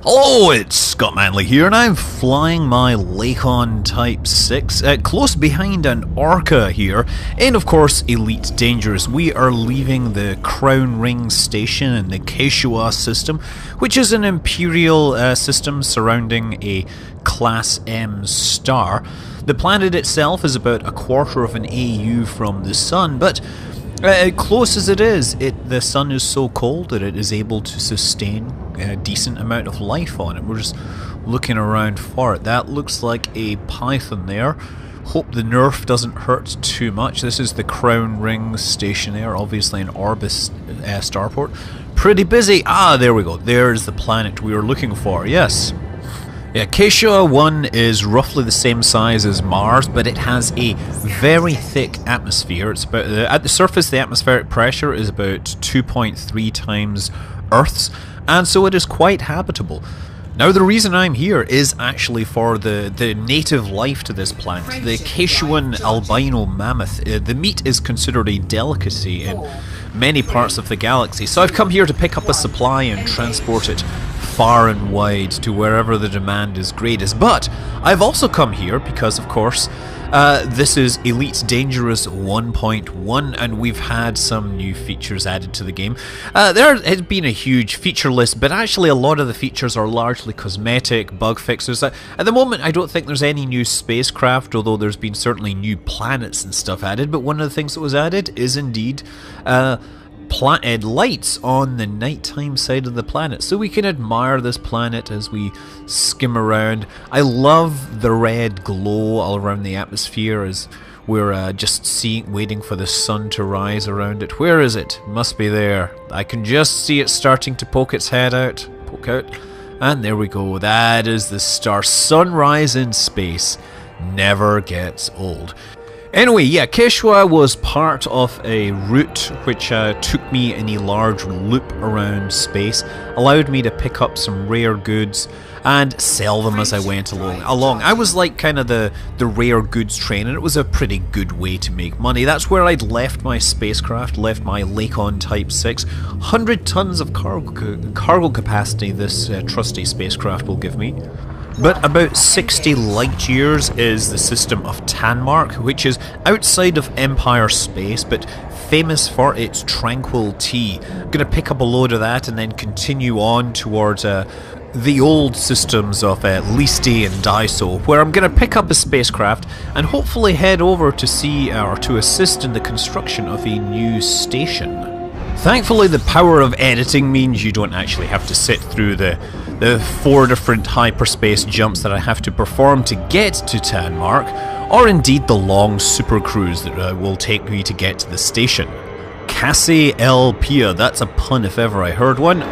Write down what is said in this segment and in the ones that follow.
Hello, it's Scott Manley here, and I'm flying my Lakon Type 6 close behind an Orca here, and of course Elite Dangerous. We are leaving the Crown Ring station in the Keshua system, which is an Imperial system surrounding a Class M star. The planet itself is about a quarter of an AU from the Sun, but close as it is, the sun is so cold that it is able to sustain a decent amount of life on it. We're just looking around for it. That looks like a Python there. Hope the nerf doesn't hurt too much. This is the Crown Ring station there, obviously an Orbis starport. Pretty busy. Ah, there we go. There's the planet we were looking for, yes. Yeah, Keshua 1 is roughly the same size as Mars, but it has a very thick atmosphere. It's about at the surface, the atmospheric pressure is about 2.3 times Earth's, and so it is quite habitable. Now, the reason I'm here is actually for the native life to this planet, the Keshuan albino mammoth. The meat is considered a delicacy in many parts of the galaxy, so I've come here to pick up a supply and transport it far and wide to wherever the demand is greatest. But I've also come here because, of course, this is Elite Dangerous 1.1, and we've had some new features added to the game. There has been a huge feature list, but actually a lot of the features are largely cosmetic, bug fixes. At the moment, I don't think there's any new spacecraft, although there's been certainly new planets and stuff added. But one of the things that was added is indeed lights on the nighttime side of the planet, so we can admire this planet as we skim around. I love the red glow all around the atmosphere as we're just waiting for the sun to rise around it. Where is it? Must be there. I can just see it starting to poke out, and there we go. That is the star. Sunrise in space never gets old. Anyway, yeah, Keshua was part of a route which took me in a large loop around space, allowed me to pick up some rare goods and sell them as I went along. I was like kind of the rare goods train, and it was a pretty good way to make money. That's where I'd left my spacecraft, left my Lakon Type 6. 100 tons of cargo capacity this trusty spacecraft will give me. But about 60 light years is the system of Tanmark, which is outside of Empire space, but famous for its tranquil tea. I'm going to pick up a load of that and then continue on towards the old systems of Listi and Daiso, where I'm going to pick up a spacecraft and hopefully head over to see or to assist in the construction of a new station. Thankfully, the power of editing means you don't actually have to sit through the 4 different hyperspace jumps that I have to perform to get to Tanmark, or indeed the long super cruise that will take me to get to the station. Cassie El Pia, that's a pun if ever I heard one.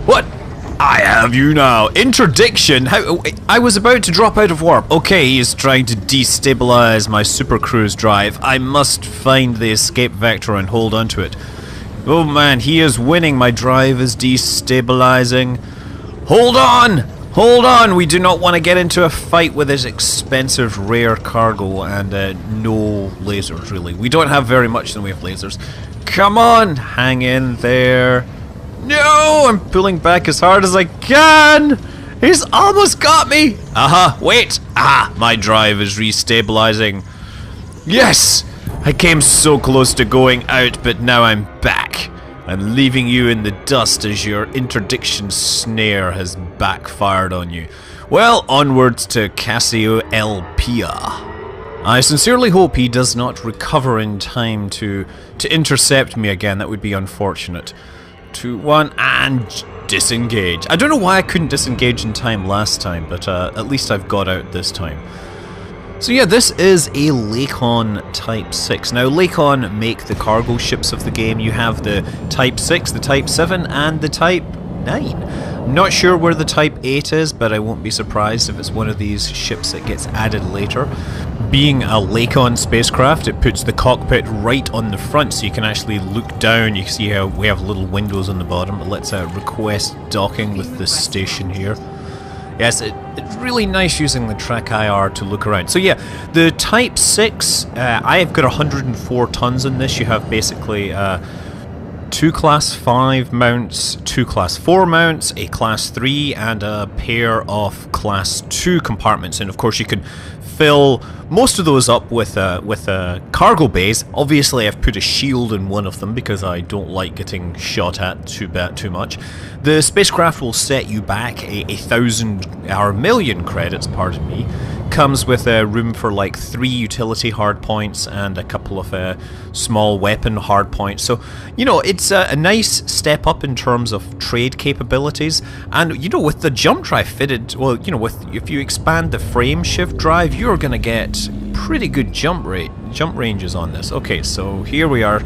What? I have you now. Interdiction? How? I was about to drop out of warp. Okay, he is trying to destabilize my super cruise drive. I must find the escape vector and hold onto it. Oh man, he is winning. My drive is destabilizing. Hold on! Hold on! We do not want to get into a fight with this expensive rare cargo and no lasers, really. We don't have very much, and we have lasers. Come on! Hang in there. No! I'm pulling back as hard as I can! He's almost got me! Aha! Wait! Ah! My drive is restabilizing. Yes! I came so close to going out, but now I'm back. I'm leaving you in the dust as your interdiction snare has backfired on you. Well, onwards to Cassio El Pia. I sincerely hope he does not recover in time to intercept me again. That would be unfortunate. 2, 1, and disengage. I don't know why I couldn't disengage in time last time, but at least I've got out this time. So yeah, this is a Lakon Type 6. Now, Lakon make the cargo ships of the game. You have the Type 6, the Type 7, and the Type 9. Not sure where the Type 8 is, but I won't be surprised if it's one of these ships that gets added later. Being a Lakon spacecraft, it puts the cockpit right on the front, so you can actually look down. You can see how we have little windows on the bottom. But let's request docking with this station here. Yes, it's really nice using the Track IR to look around. So yeah, the Type 6, I've got 104 tons in this. You have basically 2 Class 5 mounts, 2 Class 4 mounts, a Class 3, and a pair of Class 2 compartments. And of course you can fill most of those up with cargo bays. Obviously I've put a shield in one of them because I don't like getting shot at too much. The spacecraft will set you back a 1,000 or million credits, pardon me. Comes with room for like 3 utility hardpoints and a couple of small weapon hardpoints. So, you know, it's a nice step up in terms of trade capabilities. And, you know, with the jump drive fitted, well, you know, if you expand the frame shift drive, you're going to get pretty good jump ranges on this. Okay, so here we are.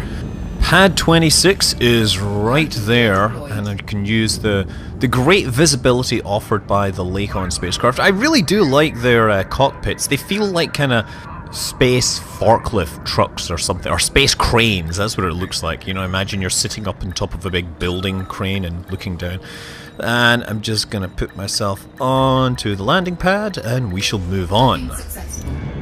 Pad 26 is right there, and I can use the great visibility offered by the Lakon spacecraft. I really do like their cockpits. They feel like kind of space forklift trucks or something, or space cranes. That's what it looks like. You know, imagine you're sitting up on top of a big building crane and looking down. And I'm just gonna put myself onto the landing pad, and we shall move on.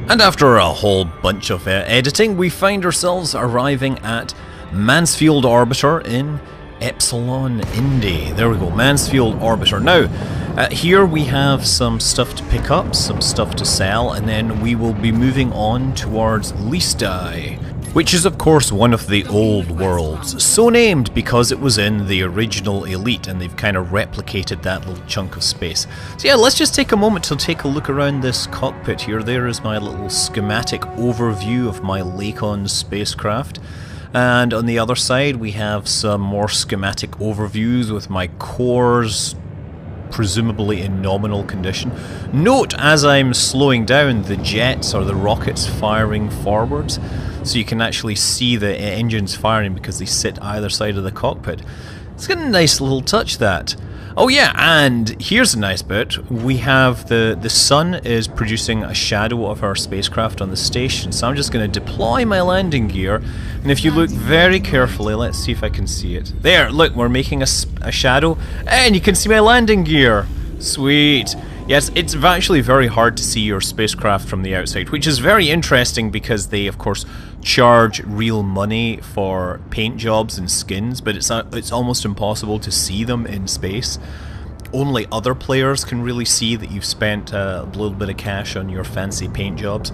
And after a whole bunch of editing, we find ourselves arriving at Mansfield Orbiter in Epsilon Indi. There we go, Mansfield Orbiter. Now, here we have some stuff to pick up, some stuff to sell, and then we will be moving on towards Listi, which is of course one of the old worlds, so named because it was in the original Elite, and they've kind of replicated that little chunk of space. So yeah, let's just take a moment to take a look around this cockpit here. There is my little schematic overview of my Lakon spacecraft. And on the other side we have some more schematic overviews with my cores presumably in nominal condition. Note as I'm slowing down the jets or the rockets firing forwards, so you can actually see the engines firing because they sit either side of the cockpit. It's got a nice little touch, that. Oh yeah, and here's a nice bit. We have the sun is producing a shadow of our spacecraft on the station, so I'm just going to deploy my landing gear, and if you look very carefully, let's see if I can see it. There, look, we're making a shadow, and you can see my landing gear. Sweet. Yes, it's actually very hard to see your spacecraft from the outside, which is very interesting because they, of course, charge real money for paint jobs and skins, but it's almost impossible to see them in space. Only other players can really see that you've spent a little bit of cash on your fancy paint jobs.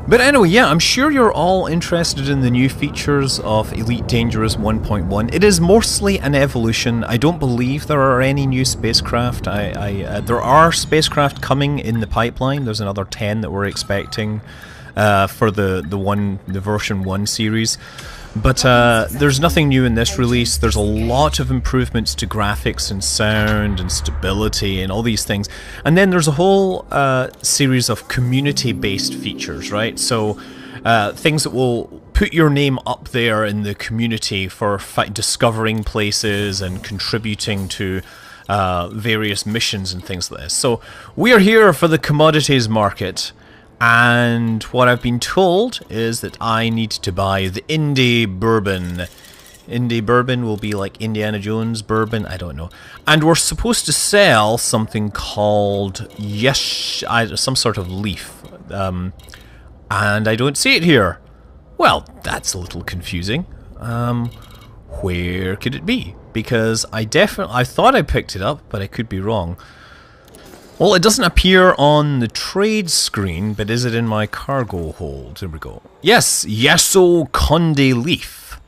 But anyway, yeah, I'm sure you're all interested in the new features of Elite Dangerous 1.1. It is mostly an evolution. I don't believe there are any new spacecraft. There are spacecraft coming in the pipeline. There's another 10 that we're expecting for the version 1 series. But there's nothing new in this release. There's a lot of improvements to graphics and sound and stability and all these things. And then there's a whole series of community-based features, right? So things that will put your name up there in the community for discovering places and contributing to various missions and things like this. So we are here for the commodities market. And what I've been told is that I need to buy the Indi Bourbon. Indi Bourbon will be like Indiana Jones bourbon, I don't know. And we're supposed to sell something called some sort of leaf. And I don't see it here. Well, that's a little confusing. Where could it be? Because I thought I picked it up, but I could be wrong. Well, it doesn't appear on the trade screen, but is it in my cargo hold? Here we go. Yes, Yasso Conde Leaf.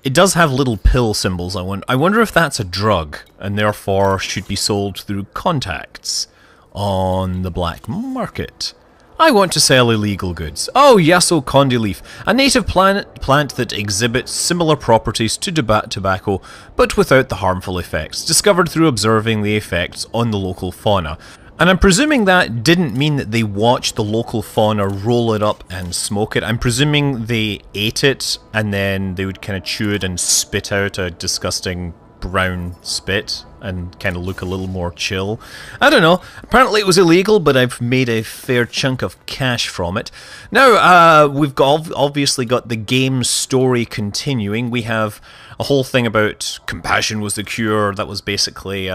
It does have little pill symbols. I wonder if that's a drug, and therefore should be sold through contacts on the black market. I want to sell illegal goods. Oh, Yasso Conde Leaf, a native plant that exhibits similar properties to tobacco, but without the harmful effects, discovered through observing the effects on the local fauna. And I'm presuming that didn't mean that they watched the local fauna roll it up and smoke it. I'm presuming they ate it and then they would kind of chew it and spit out a disgusting brown spit and kind of look a little more chill. I don't know. Apparently it was illegal, but I've made a fair chunk of cash from it. Now, we've obviously got the game story continuing. We have a whole thing about compassion was the cure. That was basically...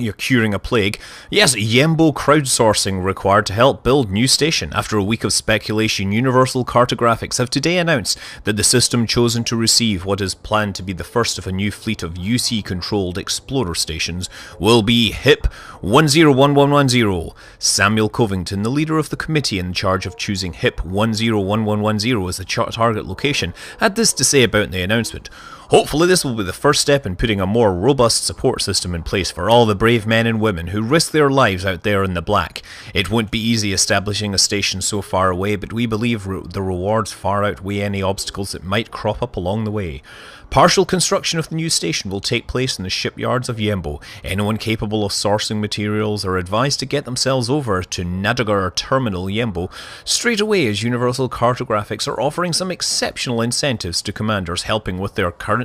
You're curing a plague. Yes, Yembo crowdsourcing required to help build new station. After a week of speculation, Universal Cartographics have today announced that the system chosen to receive what is planned to be the first of a new fleet of UC-controlled explorer stations will be HIP 101110. Samuel Covington, the leader of the committee in charge of choosing HIP 101110 as the target location, had this to say about the announcement. Hopefully this will be the first step in putting a more robust support system in place for all the brave men and women who risk their lives out there in the black. It won't be easy establishing a station so far away, but we believe the rewards far outweigh any obstacles that might crop up along the way. Partial construction of the new station will take place in the shipyards of Yembo. Anyone capable of sourcing materials are advised to get themselves over to Nadagar Terminal Yembo straight away, as Universal Cartographics are offering some exceptional incentives to commanders helping with their current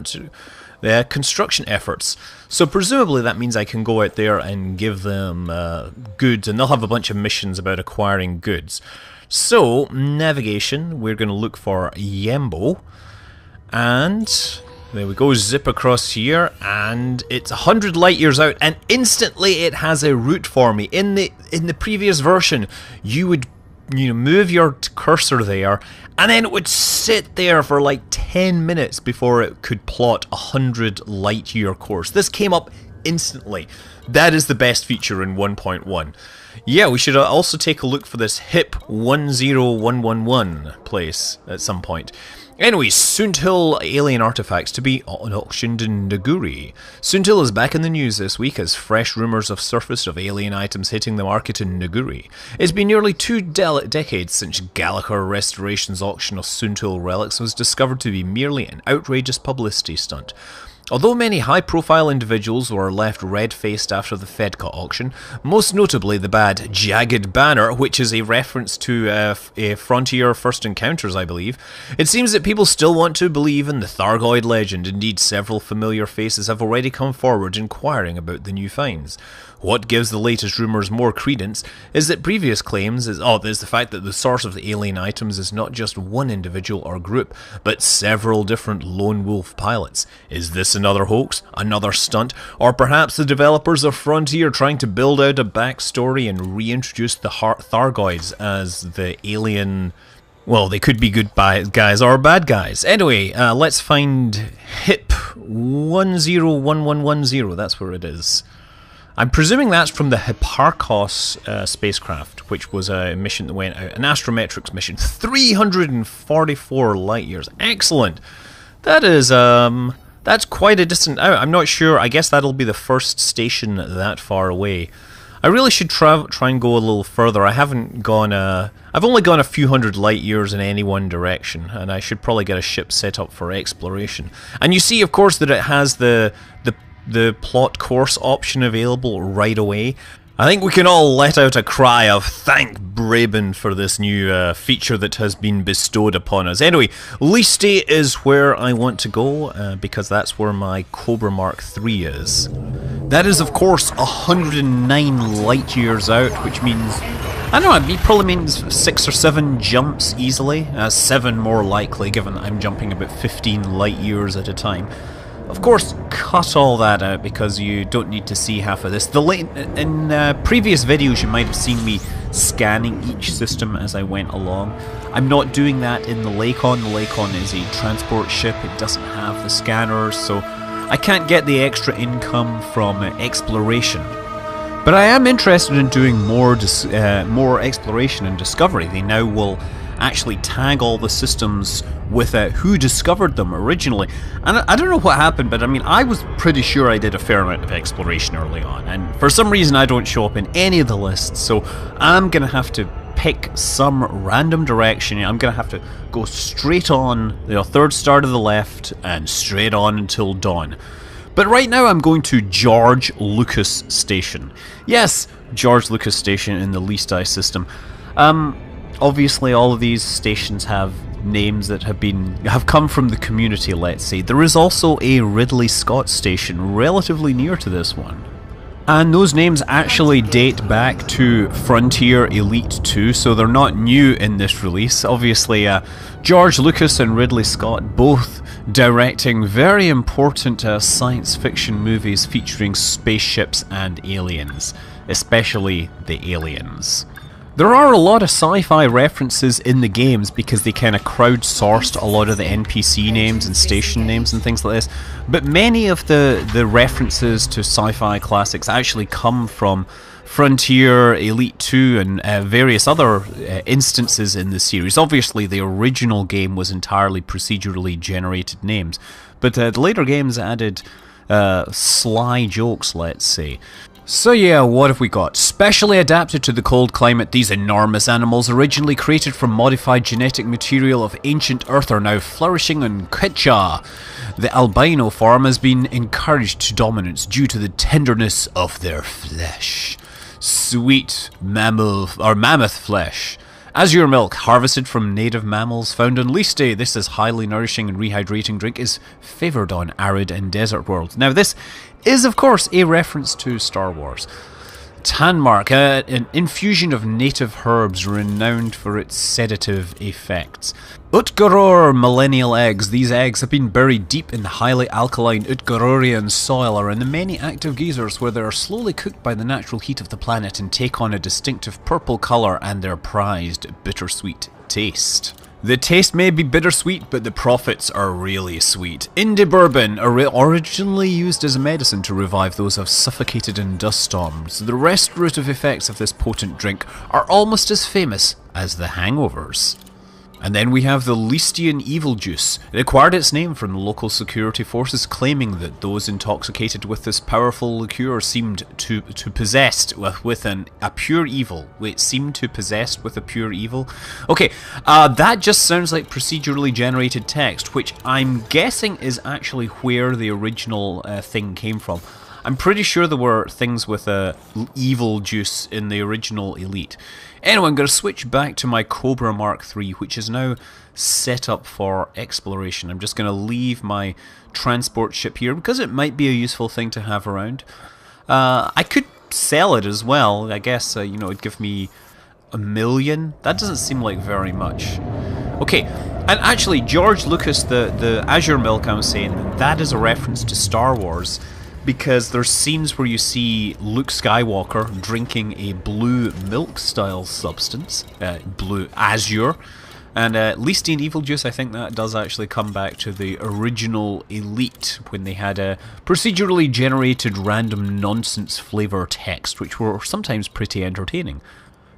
construction efforts. So presumably that means I can go out there and give them goods, and they'll have a bunch of missions about acquiring goods. So, navigation, we're going to look for Yembo, and there we go, zip across here, and it's 100 light years out, and instantly it has a route for me. In the previous version, you would move your cursor there, and then it would sit there for like 10 minutes before it could plot a 100 light year course. This came up instantly. That is the best feature in 1.1. Yeah, we should also take a look for this HIP 10111 place at some point. Anyway, Suntil alien artifacts to be auctioned in Naguri. Suntil is back in the news this week as fresh rumours have surfaced of alien items hitting the market in Naguri. It's been nearly 2 decades since Gallagher Restoration's auction of Suntil relics was discovered to be merely an outrageous publicity stunt. Although many high-profile individuals were left red-faced after the Fedcot auction, most notably the bad Jagged Banner, which is a reference to a Frontier First Encounters, I believe, it seems that people still want to believe in the Thargoid legend. Indeed, several familiar faces have already come forward inquiring about the new finds. What gives the latest rumours more credence is that previous claims is the fact that the source of the alien items is not just one individual or group, but several different lone wolf pilots. Is this another hoax, another stunt, or perhaps the developers of Frontier trying to build out a backstory and reintroduce the Thargoids as the alien? Well, they could be good guys or bad guys. Anyway, let's find HIP 101110, that's where it is. I'm presuming that's from the Hipparchos spacecraft, which was a mission that went out, an astrometrics mission, 344 light years. Excellent. That is, that's quite a distance out. I'm not sure, I guess that'll be the first station that far away. I really should try and go a little further. I haven't gone, I've only gone a few hundred light years in any one direction, and I should probably get a ship set up for exploration. And you see, of course, that it has the plot course option available right away. I think we can all let out a cry of thank Braben for this new feature that has been bestowed upon us. Anyway, Liste is where I want to go because that's where my Cobra Mark III is. That is, of course, 109 light years out, which means, I don't know, it probably means 6 or 7 jumps easily. 7 more likely, given I'm jumping about 15 light years at a time. Of course, cut all that out because you don't need to see half of this. In previous videos you might have seen me scanning each system as I went along. I'm not doing that in the Lakon. The Lakon is a transport ship, it doesn't have the scanners, so I can't get the extra income from exploration. But I am interested in doing more exploration and discovery. They now will actually tag all the systems with who discovered them originally. And I don't know what happened, but I mean, I was pretty sure I did a fair amount of exploration early on, and for some reason I don't show up in any of the lists, so I'm gonna have to pick some random direction. I'm gonna have to go straight on, the third star to the left, and straight on until dawn. But right now I'm going to George Lucas Station. Yes, George Lucas Station in the Liste system. Obviously all of these stations have names that have come from the community, let's say. There is also a Ridley Scott station relatively near to this one. And those names actually date back to Frontier Elite 2, so they're not new in this release. Obviously, George Lucas and Ridley Scott both directing very important science fiction movies featuring spaceships and aliens, especially the aliens. There are a lot of sci-fi references in the games because they kind of crowdsourced a lot of the NPC names and station names and things like this, but many of the references to sci-fi classics actually come from Frontier, Elite 2 and various other instances in the series. Obviously the original game was entirely procedurally generated names, but the later games added sly jokes, let's say. So yeah, what have we got? Specially adapted to the cold climate, these enormous animals, originally created from modified genetic material of ancient Earth, are now flourishing on Quechua. The albino form has been encouraged to dominance due to the tenderness of their flesh. Sweet mammoth flesh. Azure milk, harvested from native mammals found on Liste. This is highly nourishing and rehydrating drink, is favoured on arid and desert worlds. Now this is of course a reference to Star Wars. Tanmark, an infusion of native herbs renowned for its sedative effects. Utgaror millennial eggs. These eggs have been buried deep in the highly alkaline Utgarorian soil, are in the many active geysers where they are slowly cooked by the natural heat of the planet and take on a distinctive purple colour and their prized bittersweet taste. The taste may be bittersweet, but the profits are really sweet. Indie bourbon, originally used as a medicine to revive those who have suffocated in dust storms. The restorative effects of this potent drink are almost as famous as the hangovers. And then we have the Listian Evil Juice. It acquired its name from the local security forces claiming that those intoxicated with this powerful liqueur seemed to possessed with a pure evil. Wait, seemed to possessed with a pure evil? Okay, that just sounds like procedurally generated text, which I'm guessing is actually where the original thing came from. I'm pretty sure there were things with evil juice in the original Elite. Anyway, I'm going to switch back to my Cobra Mark III, which is now set up for exploration. I'm just going to leave my transport ship here because it might be a useful thing to have around. I could sell it as well. I guess, you know, it'd give me $1 million. That doesn't seem like very much. Okay, and actually, George Lucas, the Azure Milk I was saying, that is a reference to Star Wars, because there's scenes where you see Luke Skywalker drinking a blue milk-style substance, blue azure, and Listian Evil Juice, I think that does actually come back to the original Elite, when they had a procedurally generated random nonsense flavour text, which were sometimes pretty entertaining.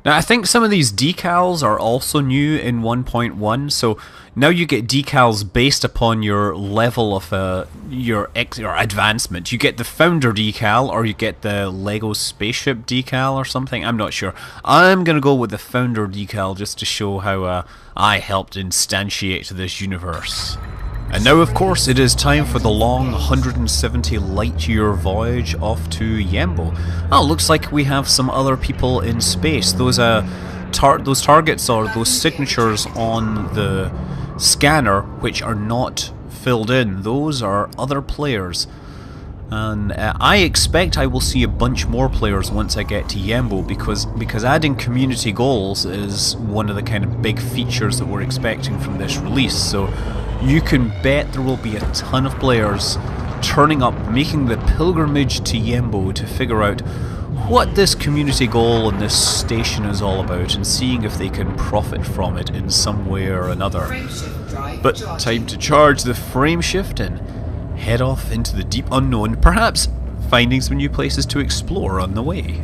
Now, I think some of these decals are also new in 1.1, so now you get decals based upon your level of your advancement. You get the Founder decal, or you get the Lego Spaceship decal or something. I'm not sure. I'm going to go with the Founder decal just to show how I helped instantiate this universe. And now, of course, it is time for the long 170 light-year voyage off to Yembo. Oh, looks like we have some other people in space. Those targets, or those signatures on the scanner, which are not filled in, those are other players. And I expect I will see a bunch more players once I get to Yembo, because adding community goals is one of the kind of big features that we're expecting from this release. So you can bet there will be a ton of players turning up, making the pilgrimage to Yembo to figure out what this community goal and this station is all about, and seeing if they can profit from it in some way or another. But time to charge the frameshift and head off into the deep unknown, perhaps finding some new places to explore on the way.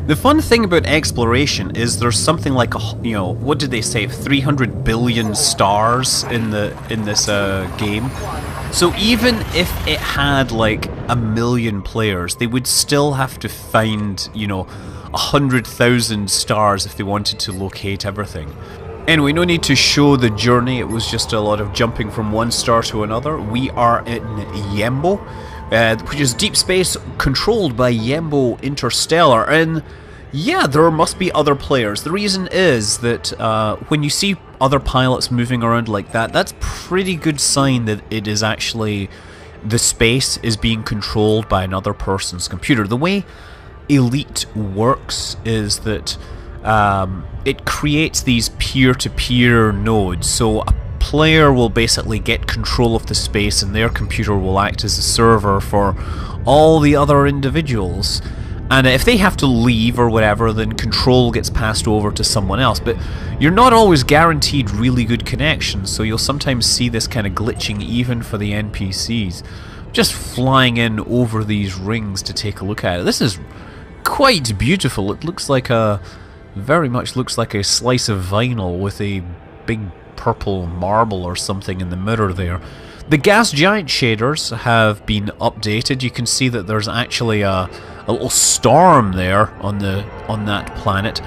The fun thing about exploration is there's something like what did they say, 300 billion stars in this game. So even if it had like 1 million players, they would still have to find 100,000 stars if they wanted to locate everything. Anyway, no need to show the journey, it was just a lot of jumping from one star to another. We are in Yembo, which is deep space controlled by Yembo Interstellar, and yeah, there must be other players. The reason is that when you see other pilots moving around like that, that's pretty good sign that it is actually the space is being controlled by another person's computer. The way Elite works is that it creates these peer-to-peer nodes. So a player will basically get control of the space and their computer will act as a server for all the other individuals. And if they have to leave or whatever, then control gets passed over to someone else. But you're not always guaranteed really good connections, so you'll sometimes see this kind of glitching even for the NPCs. Just flying in over these rings to take a look at it. This is quite beautiful. It looks like very much looks like a slice of vinyl with a big purple marble or something in the mirror there. The gas giant shaders have been updated. You can see that there's actually a little storm there on that planet.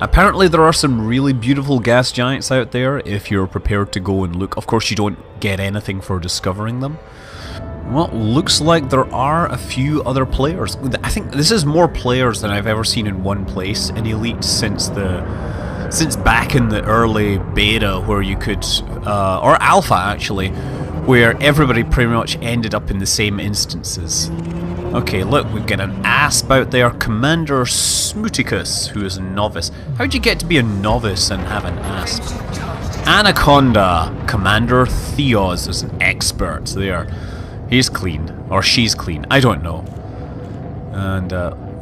Apparently there are some really beautiful gas giants out there if you're prepared to go and look. Of course you don't get anything for discovering them. Well, looks like there are a few other players. I think this is more players than I've ever seen in one place in Elite since back in the early beta, where you could, or alpha actually, where everybody pretty much ended up in the same instances. Okay, look, we've got an asp out there, Commander Smooticus, who is a novice. How'd you get to be a novice and have an asp? Anaconda, Commander Theos is an expert there. He's clean, or she's clean, I don't know. And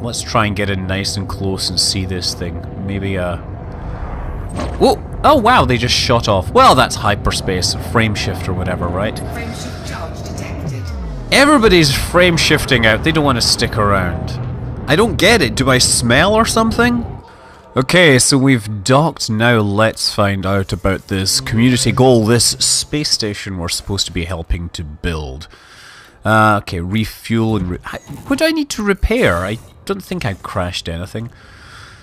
let's try and get in nice and close and see this thing. Maybe whoa! Oh wow, they just shot off. Well, that's hyperspace, frame shift or whatever, right? Frame shift charge detected. Everybody's frame shifting out, they don't want to stick around. I don't get it, do I smell or something? Okay, so we've docked, now let's find out about this community goal, this space station we're supposed to be helping to build. Okay, refuel and... what do I need to repair? I don't think I crashed anything.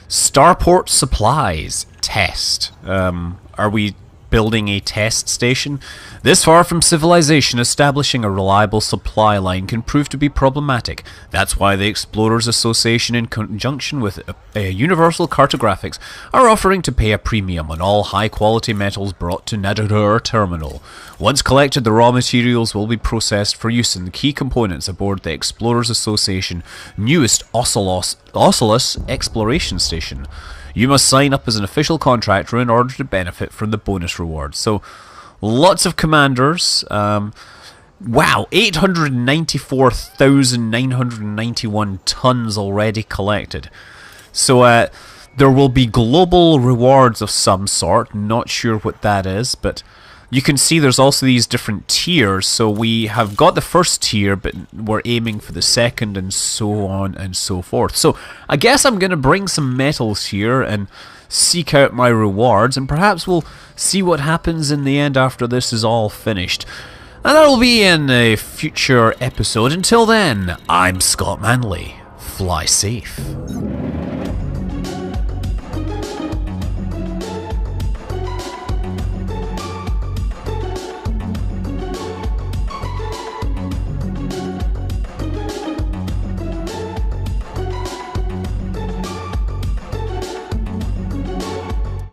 Starport supplies. Test. Are we building a test station? This far from civilization, establishing a reliable supply line can prove to be problematic. That's why the Explorers Association, in conjunction with Universal Cartographics, are offering to pay a premium on all high-quality metals brought to Nadur Terminal. Once collected, the raw materials will be processed for use in the key components aboard the Explorers Association newest Ocelus Exploration Station. You must sign up as an official contractor in order to benefit from the bonus rewards. So, lots of commanders. Wow, 894,991 tons already collected. So, there will be global rewards of some sort. Not sure what that is, but you can see there's also these different tiers. So we have got the first tier, but we're aiming for the second, and so on and so forth. So I guess I'm going to bring some metals here and seek out my rewards, and perhaps we'll see what happens in the end after this is all finished. And that'll be in a future episode. Until then, I'm Scott Manley. Fly safe.